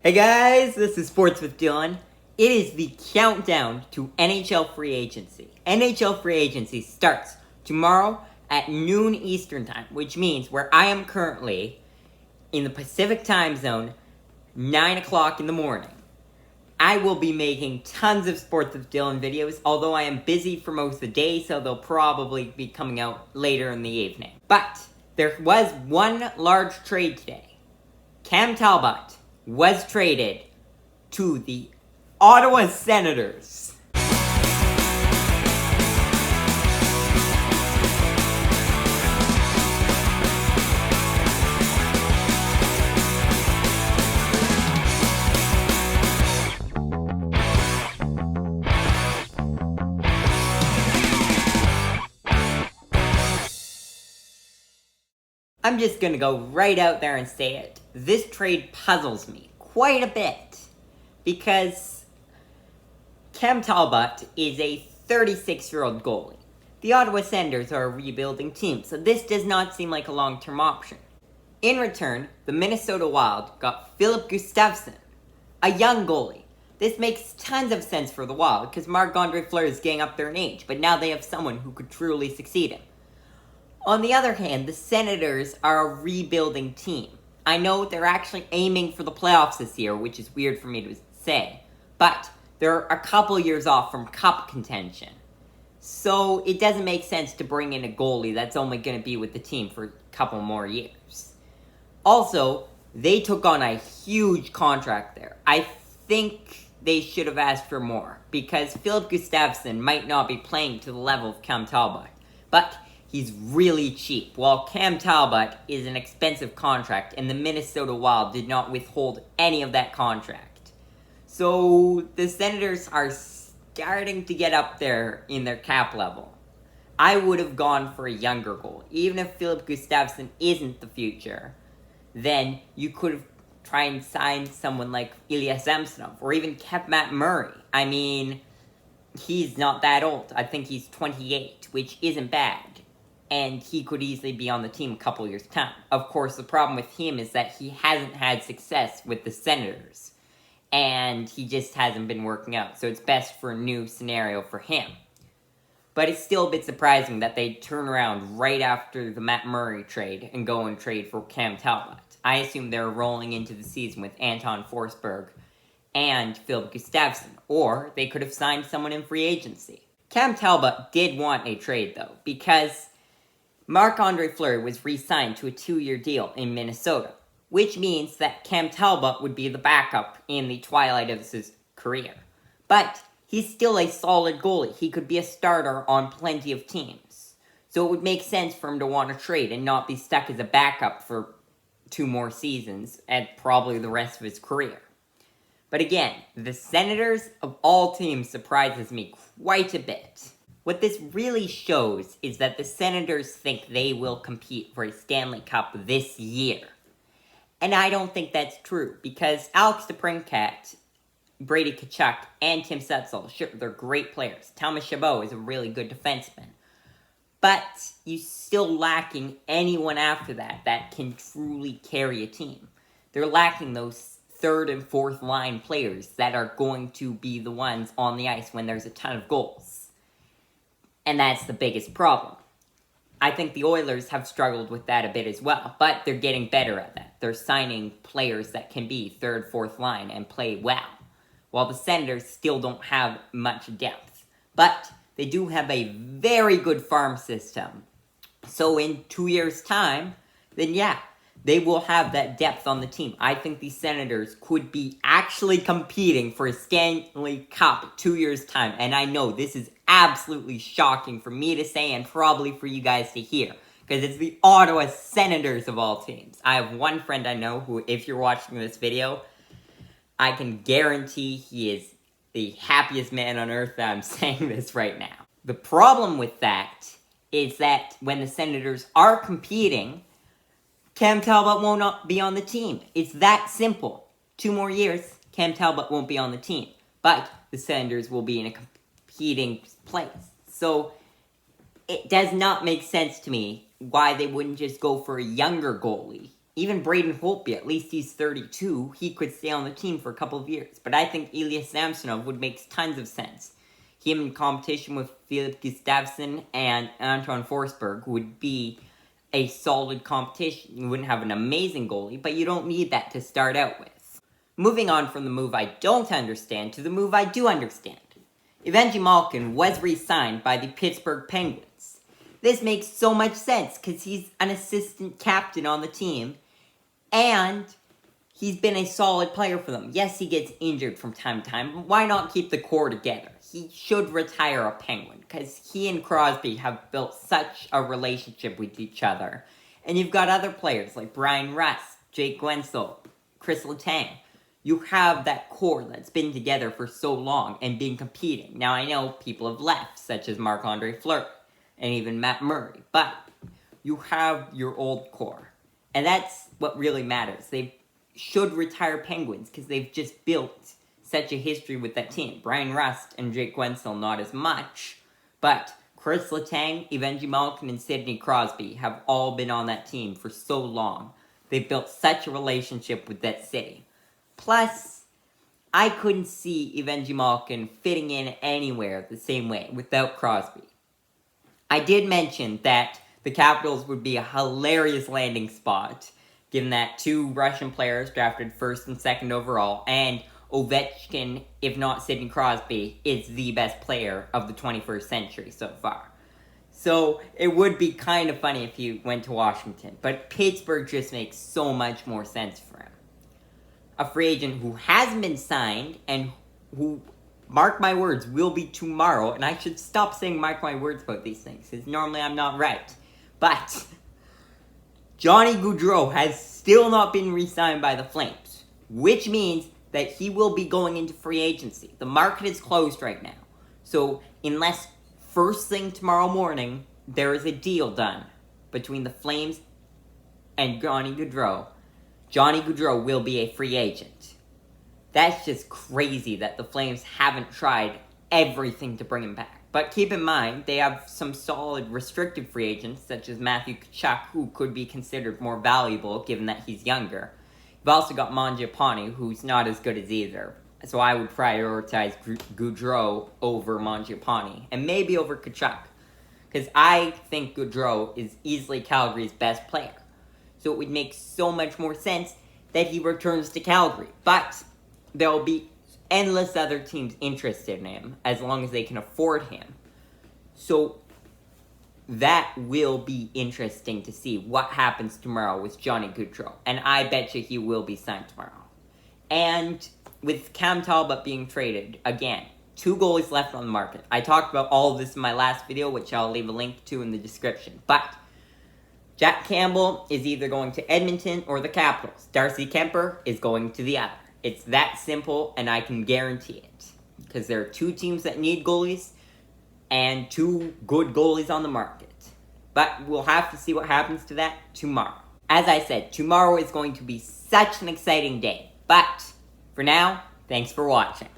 Hey guys, this is Sports with Dylan. It is the countdown to NHL free agency. NHL free agency starts tomorrow at noon Eastern time, which means where I am currently in the Pacific time zone, 9 o'clock in the morning. I will be making tons of Sports with Dylan videos, although I am busy for most of the day, so they'll probably be coming out later in the evening. But there was one large trade today. Cam Talbot was traded to the Ottawa Senators. I'm just gonna go right out there and say it. This trade puzzles me quite a bit because Cam Talbot is a 36-year-old goalie. The Ottawa Senators are a rebuilding team, so this does not seem like a long-term option. In return, the Minnesota Wild got Filip Gustavsson, a young goalie. This makes tons of sense for the Wild because Marc-Andre Fleury is getting up there in age, but now they have someone who could truly succeed him. On the other hand, the Senators are a rebuilding team. I know they're actually aiming for the playoffs this year, which is weird for me to say, but they're a couple years off from cup contention. So it doesn't make sense to bring in a goalie that's only going to be with the team for a couple more years. Also, they took on a huge contract there. I think they should have asked for more, because Filip Gustavsson might not be playing to the level of Cam Talbot, but he's really cheap, while Cam Talbot is an expensive contract, and the Minnesota Wild did not withhold any of that contract. So the Senators are starting to get up there in their cap level. I would have gone for a younger goal. Even if Filip Gustavsson isn't the future, then you could have tried and signed someone like Ilya Samsonov, or even kept Matt Murray. I mean, he's not that old. I think he's 28, which isn't bad. And he could easily be on the team a couple years' time. Of course, the problem with him is that he hasn't had success with the Senators. And he just hasn't been working out. So it's best for a new scenario for him. But it's still a bit surprising that they turn around right after the Matt Murray trade and go and trade for Cam Talbot. I assume they're rolling into the season with Anton Forsberg and Filip Gustavsson. Or they could have signed someone in free agency. Cam Talbot did want a trade, though, because Marc-Andre Fleury was re-signed to a 2-year deal in Minnesota, which means that Cam Talbot would be the backup in the twilight of his career. But he's still a solid goalie. He could be a starter on plenty of teams. So it would make sense for him to want to trade and not be stuck as a backup for 2 more seasons and probably the rest of his career. But again, the Senators of all teams surprises me quite a bit. What this really shows is that the Senators think they will compete for a Stanley Cup this year. And I don't think that's true, because Alex DeBrincat, Brady Tkachuk, and Tim Stützle, sure, they're great players. Thomas Chabot is a really good defenseman. But you're still lacking anyone after that can truly carry a team. They're lacking those third and fourth line players that are going to be the ones on the ice when there's a ton of goals. And that's the biggest problem. I think the Oilers have struggled with that a bit as well, but they're getting better at that. They're signing players that can be third, fourth line and play well, while the Senators still don't have much depth. But they do have a very good farm system. So in 2 years' time, then yeah, they will have that depth on the team. I think the Senators could be actually competing for a Stanley Cup 2 years' time. And I know this is absolutely shocking for me to say and probably for you guys to hear, because it's the Ottawa Senators of all teams. I have one friend I know who, if you're watching this video, I can guarantee he is the happiest man on earth that I'm saying this right now. The problem with that is that when the Senators are competing, Cam Talbot will not be on the team. It's that simple. 2 more years, Cam Talbot won't be on the team. But the Senators will be in a competing place. So it does not make sense to me why they wouldn't just go for a younger goalie even Braden Holtby, at least he's 32, he could stay on the team for a couple of years. But I think Ilya Samsonov would make tons of sense. Him in competition with Filip Gustavsson and Anton Forsberg would be a solid competition. You wouldn't have an amazing goalie, but you don't need that to start out with. Moving on from the move I don't understand to the move I do understand. Evgeny Malkin was re-signed by the Pittsburgh Penguins. This makes so much sense because he's an assistant captain on the team, and he's been a solid player for them. Yes, he gets injured from time to time, but why not keep the core together? He should retire a Penguin, because he and Crosby have built such a relationship with each other. And you've got other players like Brian Rust, Jake Guentzel, Chris Letang. You have that core that's been together for so long and been competing. Now, I know people have left, such as Marc-Andre Fleury and even Matt Murray, but you have your old core. And that's what really matters. They should retire Penguins because they've just built such a history with that team. Brian Rust and Jake Guentzel, not as much, but Chris Letang, Evgeny Malkin, and Sidney Crosby have all been on that team for so long. They've built such a relationship with that city. Plus, I couldn't see Evgeny Malkin fitting in anywhere the same way without Crosby. I did mention that the Capitals would be a hilarious landing spot, given that 2 Russian players drafted 1st and 2nd overall, and Ovechkin, if not Sidney Crosby, is the best player of the 21st century so far. So it would be kind of funny if he went to Washington, but Pittsburgh just makes so much more sense for him. A free agent who hasn't been signed and who, mark my words, will be tomorrow, and I should stop saying mark my words about these things, because normally I'm not right. But Johnny Gaudreau has still not been re-signed by the Flames, which means that he will be going into free agency. The market is closed right now. So unless first thing tomorrow morning there is a deal done between the Flames and Johnny Gaudreau will be a free agent. That's just crazy that the Flames haven't tried everything to bring him back. But keep in mind, they have some solid restricted free agents, such as Matthew Tkachuk, who could be considered more valuable given that he's younger. You've also got Mangiapane, who's not as good as either. So I would prioritize Gaudreau over Mangiapane, and maybe over Tkachuk. Because I think Gaudreau is easily Calgary's best player. So it would make so much more sense that he returns to Calgary. But there will be endless other teams interested in him, as long as they can afford him. So that will be interesting to see what happens tomorrow with Johnny Gaudreau. And I bet you he will be signed tomorrow. And with Cam Talbot being traded, again, 2 goalies left on the market. I talked about all of this in my last video, which I'll leave a link to in the description. But Jack Campbell is either going to Edmonton or the Capitals. Darcy Kemper is going to the other. It's that simple, and I can guarantee it. Because there are 2 teams that need goalies, and 2 good goalies on the market. But we'll have to see what happens to that tomorrow. As I said, tomorrow is going to be such an exciting day. But for now, thanks for watching.